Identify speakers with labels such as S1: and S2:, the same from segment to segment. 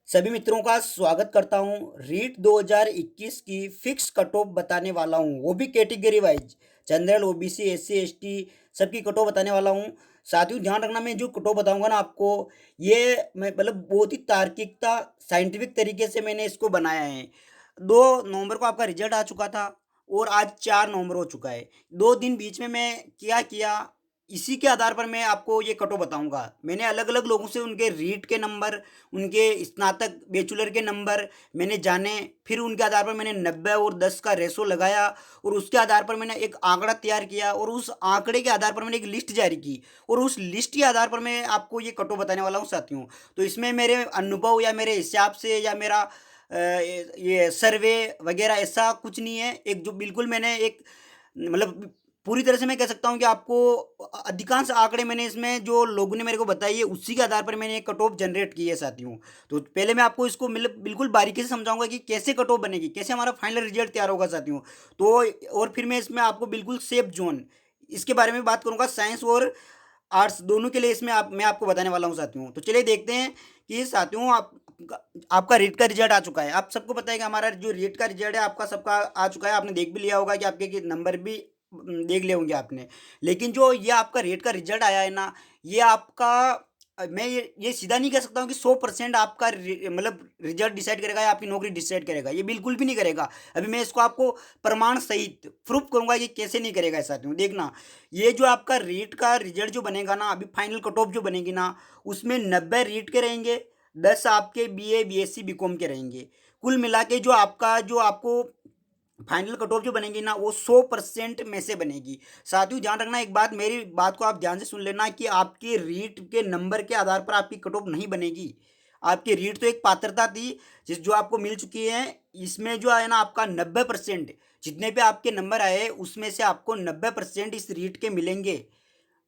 S1: सभी मित्रों का स्वागत करता हूं। रीट 2021 की फिक्स कट ऑफ बताने वाला हूं, वो भी category wise. General, OBC, SC, ST सबकी कट ऑफ बताने वाला हूं। साथियों, ध्यान रखना, मैं जो कट ऑफ बताऊंगा ना आपको, ये मैं मतलब बहुत ही तार्किकता, साइंटिफिक तरीके से मैंने इसको बनाया है। 2 नवंबर को आपका रिजल्ट आ चुका था और आज 4 नवंबर हो चुका है। 2 दिन बीच में मैं क्या किया, इसी के आधार पर मैं आपको ये कट ऑफ बताऊंगा। मैंने अलग अलग लोगों से उनके रीट के नंबर, उनके स्नातक बैचलर के नंबर मैंने जाने। फिर उनके आधार पर मैंने 90 और 10 का रेशो लगाया और उसके आधार पर मैंने एक आंकड़ा तैयार किया और उस आंकड़े के आधार पर मैंने एक लिस्ट जारी की और उस लिस्ट के आधार पर मैं आपको ये कट ऑफ बताने वाला हूँ साथियों। तो इसमें मेरे अनुभव या मेरे हिसाब से या मेरा ये सर्वे वगैरह ऐसा कुछ नहीं है। एक जो बिल्कुल मैंने एक मतलब पूरी तरह से मैं कह सकता हूँ कि आपको अधिकांश आंकड़े मैंने इसमें जो लोगों ने मेरे को बताई है उसी के आधार पर मैंने एक कट ऑफ जनरेट की है साथियों। तो पहले मैं आपको इसको मतलब बिल्कुल बारीकी से समझाऊंगा कि कैसे कट ऑफ बनेगी, कैसे हमारा फाइनल रिजल्ट तैयार होगा साथियों। तो और फिर मैं इसमें आपको बिल्कुल सेफ जोन इसके बारे में बात करूंगा, साइंस और आर्ट्स दोनों के लिए इसमें मैं आपको बताने वाला हूँ साथियों। तो चलिए देखते हैं कि साथियों आपका रीट का रिजल्ट आ चुका है। आप सबको पता है कि हमारा जो रीट का रिजल्ट है आपका सबका आ चुका है। आपने देख भी लिया होगा कि आपके नंबर भी देख लिए होंगे आपने। लेकिन जो ये आपका रीट का रिजल्ट आया है ना, ये आपका मैं ये सीधा नहीं कह सकता हूँ कि 100% आपका मतलब रिजल्ट डिसाइड करेगा या आपकी नौकरी डिसाइड करेगा, ये बिल्कुल भी नहीं करेगा। अभी मैं इसको आपको प्रमाण सहित प्रूफ करूंगा कि कैसे नहीं करेगा ऐसा। क्यों, देखना, ये जो आपका रीट का रिजल्ट जो बनेगा ना, अभी फाइनल कट ऑफ जो बनेगी ना, उसमें 90 रीट के रहेंगे, 10 आपके बीए बीएससी बीकॉम के रहेंगे। कुल मिला के जो आपका जो आपको फाइनल कट ऑफ जो बनेगी ना, वो 100% में से बनेगी। साथियों, ध्यान रखना, एक बात, मेरी बात को आप ध्यान से सुन लेना कि आपके रीट के नंबर के आधार पर आपकी कट ऑफ नहीं बनेगी। आपकी रीट तो एक पात्रता थी जिस जो आपको मिल चुकी है। इसमें जो है ना आपका 90% जितने पे आपके नंबर आए उसमें से आपको 90% इस रीट के मिलेंगे।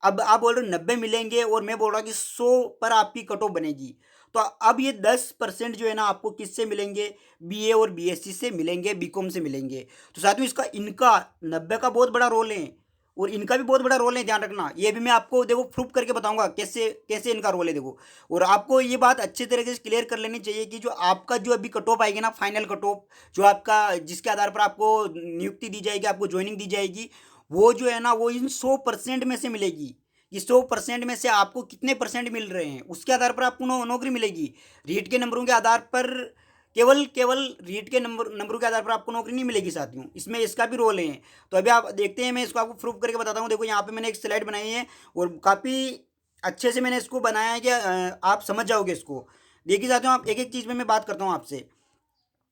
S1: अब आप बोल रहे हो 90 मिलेंगे और मैं बोल रहा हूँ कि 100 पर आपकी कट ऑफ बनेगी। तो अब ये 10% जो है ना आपको किससे मिलेंगे, बीए और बीएससी से मिलेंगे, बीकॉम से मिलेंगे। तो साथियों, इसका इनका 90 का बहुत बड़ा रोल है और इनका भी बहुत बड़ा रोल है, ध्यान रखना। ये भी मैं आपको देखो प्रूफ करके बताऊंगा कैसे कैसे इनका रोल है, देखो। और आपको ये बात अच्छे तरीके से क्लियर कर लेनी चाहिए कि जो आपका जो अभी कट ऑफ आएगी ना, फाइनल कट ऑफ, जो आपका जिसके आधार पर आपको नियुक्ति दी जाएगी, आपको ज्वाइनिंग दी जाएगी, वो जो है ना वो इन 100% में से मिलेगी। ये 100% में से आपको कितने परसेंट मिल रहे हैं उसके आधार पर आपको नौकरी मिलेगी। रीट के नंबरों के आधार पर, केवल केवल रीट के नंबरों के आधार पर आपको नौकरी नहीं मिलेगी साथियों, इसमें इसका भी रोल है। तो अभी आप देखते हैं, मैं इसको आपको प्रूफ करके बताता हूँ। देखो, यहाँ पे मैंने एक स्लाइड बनाई है और काफ़ी अच्छे से मैंने इसको बनाया है कि आप समझ जाओगे इसको। देखिए साथियों, आप एक एक चीज़ में मैं बात करता हूँ आपसे,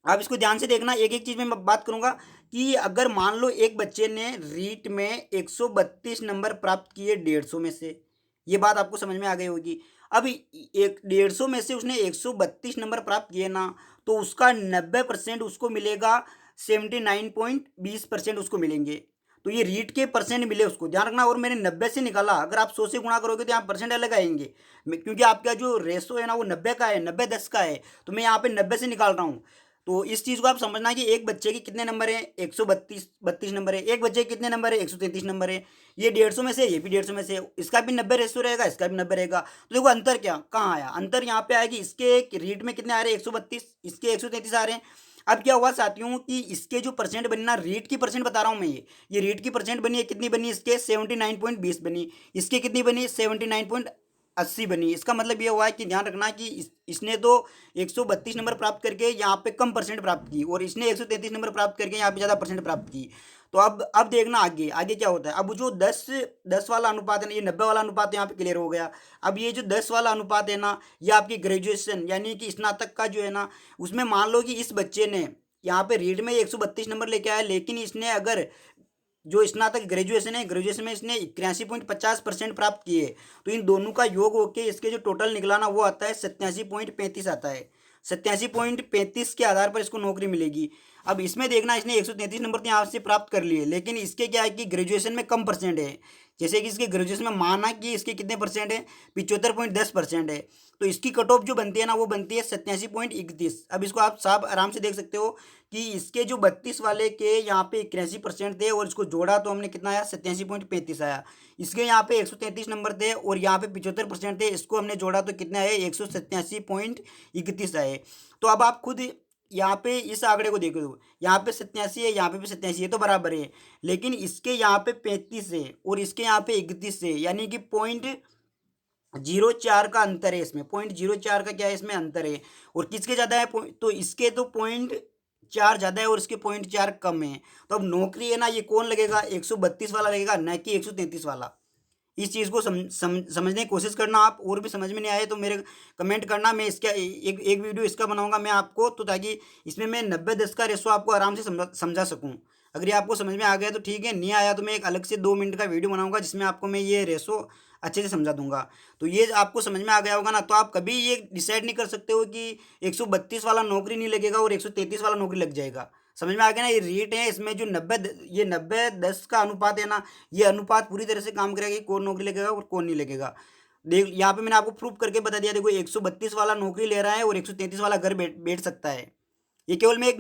S1: आप इसको ध्यान से देखना। एक एक चीज़ में मैं बात करूंगा कि अगर मान लो एक बच्चे ने रीट में 132 नंबर प्राप्त किए 150 में से, ये बात आपको समझ में आ गई होगी। अब एक 150 में से उसने 132 नंबर प्राप्त किए ना, तो उसका 90% उसको मिलेगा, 79.20% उसको मिलेंगे। तो ये रीट के परसेंट मिले उसको, ध्यान रखना। और मैंने 90 से निकाला, अगर आप 100 से गुणा करोगे तो यहाँ परसेंट अलग आएंगे। क्योंकि आपका जो रेशो है ना वो 90 का है, 90-10 का है, तो मैं यहाँ पे 90 से निकाल रहा हूँ। तो इस चीज़ को आप समझना कि एक बच्चे के कितने नंबर है, 132 नंबर है। एक बच्चे के कितने नंबर है, 133 नंबर है। ये 150 में से, ये भी 150 में से, इसका भी 90 रेशो रहेगा, इसका भी 90 रहेगा। तो देखो अंतर क्या कहाँ आया, अंतर यहाँ पे आया कि इसके रीट में कितने आ रहे हैं, 132, इसके 133 आ रहे हैं। अब क्या हुआ साथियों कि इसके जो परसेंट बनी ना, रीट की परसेंट बता रहा हूँ मैं, ये रीट की परसेंट बनी है, कितनी बनी, इसके 79.20 बनी, इसके कितनी बनी, 79.80 बनी। इसका मतलब ये हुआ है कि ध्यान रखना कि इसने तो 132 नंबर प्राप्त करके यहाँ पे कम परसेंट प्राप्त की और इसने 133 नंबर प्राप्त करके यहाँ पे ज़्यादा परसेंट प्राप्त की। तो अब देखना आगे आगे क्या होता है। अब जो 10-10 वाला अनुपात है ना, ये 90 वाला अनुपात यहाँ पे क्लियर हो गया। अब ये जो 10 वाला अनुपात है ना, ये आपकी ग्रेजुएशन यानी कि स्नातक का जो है ना, उसमें मान लो कि इस बच्चे ने यहाँ पे रीड में 132 नंबर लेके आया, लेकिन इसने अगर जो स्नातक ग्रेजुएशन है, ग्रेजुएशन में इसने 83.50% प्राप्त किए, तो इन दोनों का योग होके इसके जो टोटल निकला ना वो आता है 87.35 आता है। 87.35 के आधार पर इसको नौकरी मिलेगी। अब इसमें देखना, इसने 133 नंबर तो यहाँ से प्राप्त कर लिए, लेकिन इसके क्या है कि ग्रेजुएशन में कम परसेंट है। जैसे कि इसके ग्रेजुएशन में माना कि इसके कितने परसेंट है, 75.10% है, तो इसकी कट ऑफ जो बनती है ना वो बनती है 87.31। अब इसको आप साहब आराम से देख सकते हो कि इसके जो 32 वाले के यहाँ पे 81% थे और इसको जोड़ा तो हमने कितना आया, 87.35 आया। इसके यहाँ पे 133 नंबर थे और यहाँ पे 75% थे, इसको हमने जोड़ा तो कितना आए, 187.31 आए। तो अब आप खुद यहाँ पे इस आंकड़े को देखो, यहाँ पे 87 है, यहाँ पे भी 87 है, तो बराबर है। लेकिन इसके यहाँ पे 35 है और इसके यहाँ पे 31 है, यानी कि 0.04 का अंतर है इसमें, 0.04 का क्या है इसमें अंतर है। और किसके ज़्यादा है, तो इसके तो 0.4 ज़्यादा है और इसके 0.4 कम है। तो अब नौकरी है ना, ये कौन लगेगा, 132 वाला लगेगा, न कि 133 वाला। इस चीज़ को समझने की कोशिश करना आप, और भी समझ में नहीं आए तो मेरे कमेंट करना, मैं इसका एक वीडियो इसका बनाऊंगा मैं आपको, तो ताकि इसमें मैं 90-10 का रेशो आपको आराम से समझा सकूं। अगर ये आपको समझ में आ गया तो ठीक है, नहीं आया तो मैं एक अलग से 2 मिनट का वीडियो बनाऊंगा जिसमें आपको मैं ये रेशो अच्छे से समझा दूंगा। तो ये आपको समझ में आ गया होगा ना, तो आप कभी ये डिसाइड नहीं कर सकते हो कि 132 वाला नौकरी नहीं लगेगा और 133 वाला नौकरी लग जाएगा। समझ में आ गया ना, ये रेट है, इसमें जो 90-10 का अनुपात है ना, ये अनुपात पूरी तरह से काम करेगा कि कौन नौकरी लगेगा और कौन नहीं लगेगा। देख यहाँ पे मैंने आपको प्रूफ करके बता दिया, देखो 132 वाला नौकरी ले रहा है और 133 वाला घर बैठ सकता है। ये केवल मैं एक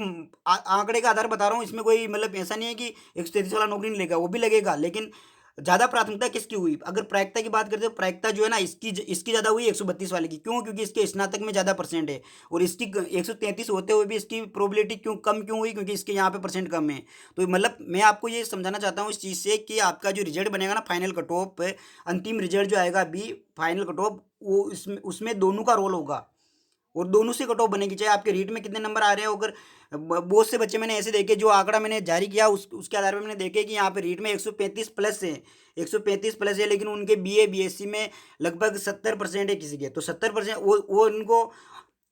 S1: आंकड़े का आधार बता रहा हूँ, इसमें कोई मतलब ऐसा नहीं है कि 133 वाला नौकरी नहीं लेगा, वो भी लगेगा, लेकिन ज़्यादा प्राथमिकता किसकी हुई। अगर प्रायिकता की बात करते हो, प्रायिकता जो है ना इसकी ज़्यादा हुई 132 वाले की। क्यों, क्योंकि इसके स्नातक में ज़्यादा परसेंट है, और इसकी 133 होते हुए भी इसकी प्रोबेबिलिटी क्यों हुई, क्योंकि इसके यहाँ पे परसेंट कम है। तो मतलब मैं आपको ये समझाना चाहता हूँ इस चीज़ से कि आपका जो रिजल्ट बनेगा ना, फाइनल कट ऑफ, अंतिम रिजल्ट जो आएगा अभी फाइनल कट ऑफ, वो उसमें दोनों का रोल होगा और दोनों से कट ऑफ बनेगी। चाहे आपके रीट में कितने नंबर आ रहे हैं, अगर बहुत से बच्चे मैंने ऐसे देखे, जो आंकड़ा मैंने जारी किया उसके आधार पर मैंने देखे कि यहाँ पे रीट में 135 प्लस है, 135 प्लस है, लेकिन उनके बीए बीएससी में लगभग 70% है किसी के, तो 70% वो उनको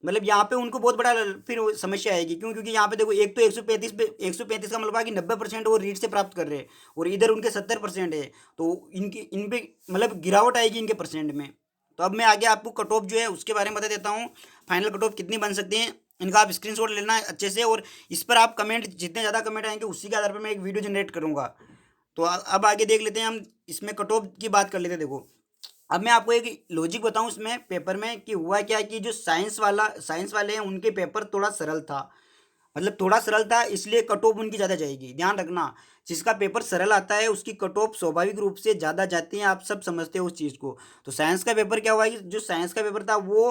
S1: मतलब यहाँ पे उनको बहुत बड़ा फिर समस्या आएगी। क्यों, क्योंकि यहाँ पे देखो, एक तो 135 का मतलब है कि 90% वो रीट से प्राप्त कर रहे हैं और इधर उनके 70% है, तो इन पे मतलब गिरावट आएगी इनके परसेंट में। तो अब मैं आगे आपको कट ऑफ जो है उसके बारे में बता देता हूँ, फाइनल कट ऑफ कितनी बन सकती है, इनका आप स्क्रीनशॉट लेना है अच्छे से, और इस पर आप कमेंट, जितने ज़्यादा कमेंट आएंगे उसी के आधार पर मैं एक वीडियो जनरेट करूँगा। तो अब आगे देख लेते हैं हम, इसमें कट ऑफ की बात कर लेते हैं। देखो, अब मैं आपको एक लॉजिक बताऊं इसमें पेपर में कि हुआ क्या, कि जो साइंस वाले हैं उनके पेपर थोड़ा सरल था, मतलब थोड़ा सरल था, इसलिए कट ऑफ उनकी ज़्यादा जाएगी। ध्यान रखना, जिसका पेपर सरल आता है उसकी कट ऑफ स्वाभाविक रूप से ज़्यादा जाती है, आप सब समझते हो उस चीज़ को। तो साइंस का पेपर क्या हुआ कि जो साइंस का पेपर था वो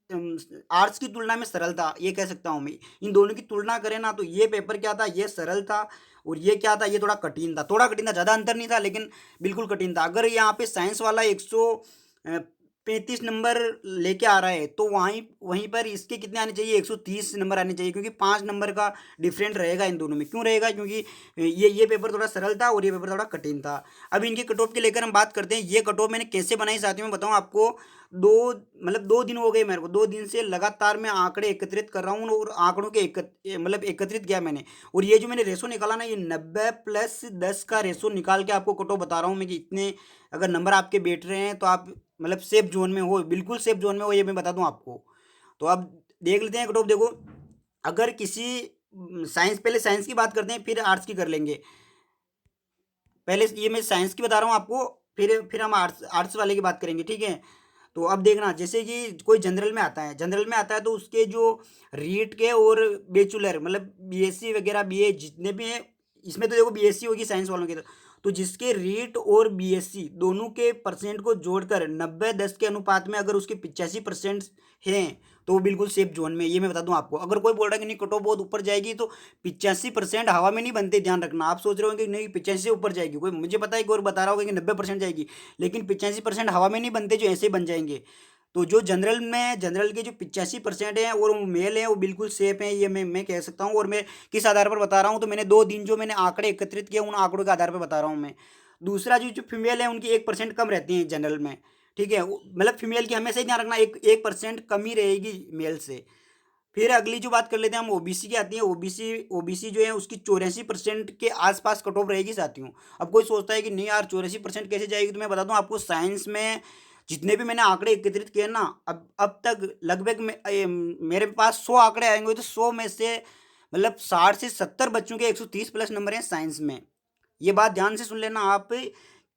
S1: आर्ट्स की तुलना में सरल था, ये कह सकता हूँ मैं। इन दोनों की तुलना करें ना, तो ये पेपर क्या था, ये सरल था, और ये क्या था, ये थोड़ा कठिन था, ज़्यादा अंतर नहीं था, लेकिन बिल्कुल कठिन था। अगर यहाँ पे साइंस वाला 135 नंबर लेके आ रहा है, तो वहीं पर इसके कितने आने चाहिए, 130 नंबर आने चाहिए, क्योंकि 5 नंबर का डिफरेंट रहेगा इन दोनों में। क्यों रहेगा, क्योंकि ये पेपर थोड़ा सरल था और ये पेपर थोड़ा कठिन था। अब इनके कट ऑफ के लेकर हम बात करते हैं। ये कट ऑफ मैंने कैसे बनाई साथियों, मैं बताऊँ आपको। 2 दिन हो गए मेरे को, 2 दिन से लगातार मैं आंकड़े एकत्रित कर रहा हूँ, और आंकड़ों के एकत्रित किया मैंने, और ये जो मैंने रेशो निकाला ना, ये 90+10 का रेशो निकाल के आपको कट ऑफ बता रहा हूँ मैं, कि इतने अगर नंबर आपके बैठ रहे हैं तो आप मतलब सेफ जोन में हो, बिल्कुल सेफ जोन में हो, ये मैं बता दूं आपको। तो अब देख लेते हैं कट ऑफ। देखो, अगर किसी साइंस, पहले साइंस की बात करते हैं फिर आर्ट्स की कर लेंगे। पहले ये मैं साइंस की बता रहा हूँ आपको, फिर हम आर्ट्स वाले की बात करेंगे, ठीक है। तो अब देखना, जैसे कि कोई जनरल में आता है तो उसके जो रीट के और बैचलर मतलब बीएससी वगैरह बीए जितने भी हैं, इसमें तो देखो बीएससी होगी साइंस वालों की, तो जिसके रीट और बीएससी दोनों के परसेंट को जोड़कर 90-10 के अनुपात में अगर उसके 85% हैं, तो वो बिल्कुल सेफ जोन में, ये मैं बता दूं आपको। अगर कोई बोल रहा है कि नहीं कट ऑफ बहुत ऊपर जाएगी, तो 85% हवा में नहीं बनते, ध्यान रखना। आप सोच रहे हो कि नहीं 85 से ऊपर जाएगी, कोई मुझे पता है कि और बता रहा होगा कि 90% जाएगी, लेकिन 85% हवा में नहीं बनते जो ऐसे बन जाएंगे। तो जो जनरल के जो 85% हैं और वो मेल हैं, वो बिल्कुल सेफ हैं, ये मैं कह सकता हूँ। और मैं किस आधार पर बता रहा हूँ, तो मैंने 2 दिन जो मैंने आंकड़े एकत्रित किए, उन आंकड़ों के आधार पर बता रहा हूँ मैं। दूसरा, जो फीमेल है उनकी 1% कम रहती है जनरल में, ठीक है, मतलब फीमेल की हमेशा ही ध्यान रखना, 1% कम ही रहेगी मेल से। फिर अगली जो बात कर लेते हैं हम, ओबीसी की आती है। ओबीसी जो है उसकी 84% के आसपास कट ऑफ रहेगी साथियों। अब कोई सोचता है कि नहीं यार 84% कैसे जाएगी, तो मैं बता दूं आपको, साइंस में जितने भी मैंने आंकड़े एकत्रित किए ना, अब तक लगभग मेरे पास 100 आंकड़े आएंगे, तो 100 में से मतलब 60 से 70 बच्चों के 130 प्लस नंबर हैं साइंस में। ये बात ध्यान से सुन लेना आप,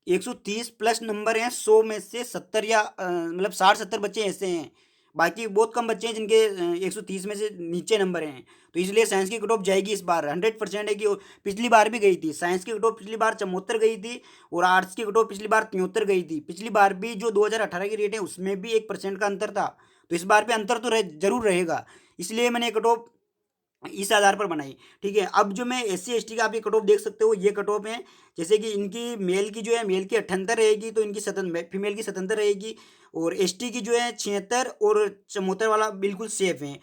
S1: 130 प्लस नंबर हैं, 100 में से 70 या मतलब 60-70 बच्चे ऐसे हैं, बाकी बहुत कम बच्चे हैं जिनके 130 में से नीचे नंबर हैं। तो इसलिए साइंस की कट ऑफ जाएगी इस बार 100% है कि पिछली बार भी गई थी साइंस की कट ऑफ, पिछली बार 74 गई थी, और आर्ट्स की कट ऑफ पिछली बार 73 गई थी। पिछली बार भी जो 2018 की रेट है उसमें भी 1% का अंतर था, तो इस बार भी अंतर तो जरूर रहेगा, इसलिए मैंने कट ऑफ इस आधार पर बनाई। ठीक है, अब जो मैं एस सी एस टी का आप ये कट ऑफ देख सकते हो, ये कट ऑफ है, जैसे कि इनकी मेल की जो है, मेल की 78 रहेगी, तो इनकी फीमेल की 77 रहेगी, और एस टी की जो है 76 और 74 वाला बिल्कुल सेफ है।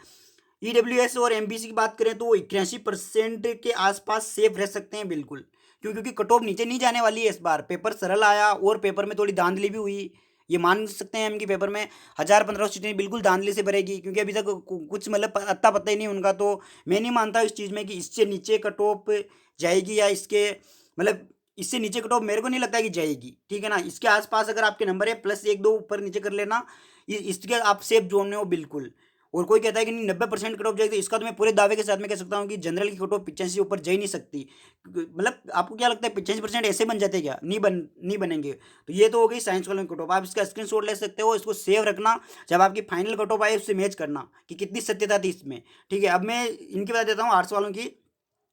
S1: ई डब्ल्यू एस और एम बी सी की बात करें तो वो 81% के आसपास सेफ रह सकते हैं बिल्कुल, क्योंकि कट ऑफ नीचे नहीं जाने वाली है इस बार। पेपर सरल आया और पेपर में थोड़ी धांधली भी हुई, ये मान सकते हैं हम कि पेपर में 1000-1500 सीटें बिल्कुल धांधली से भरेगी, क्योंकि अभी तक कुछ मतलब अत्ता पत्ता ही नहीं उनका। तो मैं नहीं मानता इस चीज़ में कि इससे नीचे कट ऑफ जाएगी, या इसके मतलब इससे नीचे कट ऑफ मेरे को नहीं लगता कि जाएगी। ठीक है ना, इसके आसपास अगर आपके नंबर है प्लस 1-2 ऊपर नीचे कर लेना, इसके आप सेफ जोन में हो बिल्कुल। और कोई कहता है कि नहीं 90% कट ऑफ जाएगी, तो इसका तो मैं पूरे दावे के साथ में कह सकता हूँ कि जनरल की कट ऑफ 85 से ऊपर जा ही नहीं सकती। मतलब आपको क्या लगता है 85% ऐसे बन जाते क्या? नहीं बनेंगे। तो ये तो हो गई साइंस वालों की कट ऑफ, आप इसका स्क्रीनशॉट ले सकते हो, इसको सेव रखना, जब आपकी फाइनल कट ऑफ आए उससे मैच करना कि कितनी सत्यता थी इसमें। ठीक है, अब मैं इनकी बता देता हूँ आर्ट्स वालों की।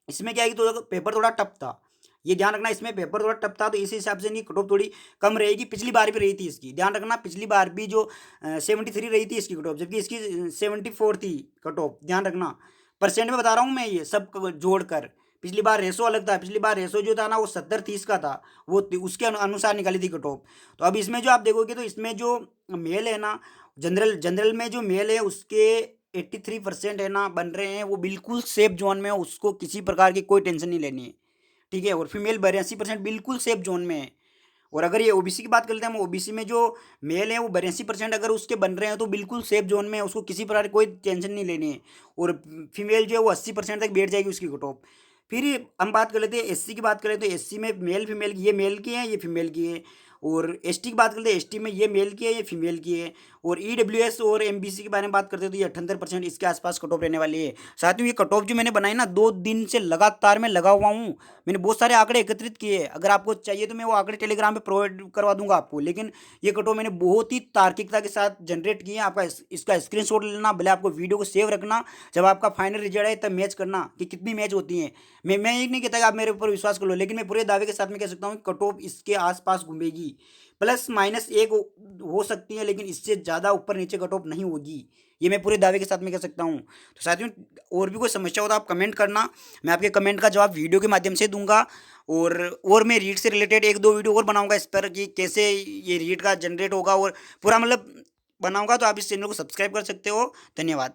S1: इसमें क्या है कि तो पेपर थोड़ा टफ था, ये ध्यान रखना, इसमें पेपर थोड़ा टफ था, तो इस हिसाब से नहीं कट ऑफ थोड़ी कम रहेगी। पिछली बार भी रही थी इसकी, ध्यान रखना, पिछली बार भी जो 73 रही थी इसकी कट ऑफ, जबकि इसकी 74 थी कट ऑफ, ध्यान रखना। परसेंट में बता रहा हूँ मैं, ये सब जोड़कर। पिछली बार रेशो अलग था, पिछली बार रेशो जो था ना वो 70-30 का था, वो उसके अनुसार निकाली थी कट ऑफ। तो अब इसमें जो आप देखोगे तो इसमें जो मेल है ना, जनरल जनरल में जो मेल है उसके 83% है ना बन रहे हैं, वो बिल्कुल सेफ जोन में है, उसको किसी प्रकार की कोई टेंशन नहीं लेनी है। ठीक है, और फीमेल 82% बिल्कुल सेफ जोन में है। और अगर ये ओबीसी की बात करते हैं हम, ओबीसी में जो मेल है वो 82% अगर उसके बन रहे हैं तो बिल्कुल सेफ जोन में है, उसको किसी प्रकार की कोई टेंशन नहीं लेनी है। और फीमेल जो है वो 80% तक बैठ जाएगी उसकी कट ऑफ। फिर हम बात कर लेते हैं एससी की, बात करें तो एससी में मेल फीमेल की, ये मेल की है ये फीमेल की है। और एसटी की बात करते हैं, एसटी में ये मेल की है ये फीमेल की है। और ईडब्ल्यूएस और एमबीसी के बारे में बात करते हैं तो ये 78% इसके आसपास कट ऑफ रहने वाली है। साथियों, ये कट ऑफ जो मैंने बनाई ना 2 दिन से लगातार मैं लगा हुआ हूँ, मैंने बहुत सारे आंकड़े एकत्रित किए हैं। अगर आपको चाहिए तो मैं वो आंकड़े टेलीग्राम पे प्रोवाइड करवा दूंगा आपको, लेकिन ये कट ऑफ मैंने बहुत ही तार्किकता के साथ जनरेट किए हैं। आपका इसका स्क्रीनशॉट लेना, भले आपको वीडियो को सेव रखना, जब आपका फाइनल रिजल्ट है तब मैच करना कि कितनी मैच होती है। मैं ये नहीं कहता कि आप मेरे ऊपर विश्वास कर लो, लेकिन मैं पूरे दावे के साथ में कह सकता हूँ कट ऑफ इसके आसपास घूमेगी। प्लस माइनस एक हो सकती है, लेकिन इससे ज़्यादा ऊपर नीचे कट ऑफ नहीं होगी, ये मैं पूरे दावे के साथ में कह सकता हूँ। तो साथियों, और भी कोई समस्या हो तो आप कमेंट करना, मैं आपके कमेंट का जवाब वीडियो के माध्यम से दूंगा। और मैं रीड से रिलेटेड 1-2 वीडियो और बनाऊंगा इस पर कि कैसे ये रीड का जनरेट होगा, और पूरा मतलब बनाऊंगा। तो आप इस चैनल को सब्सक्राइब कर सकते हो। धन्यवाद।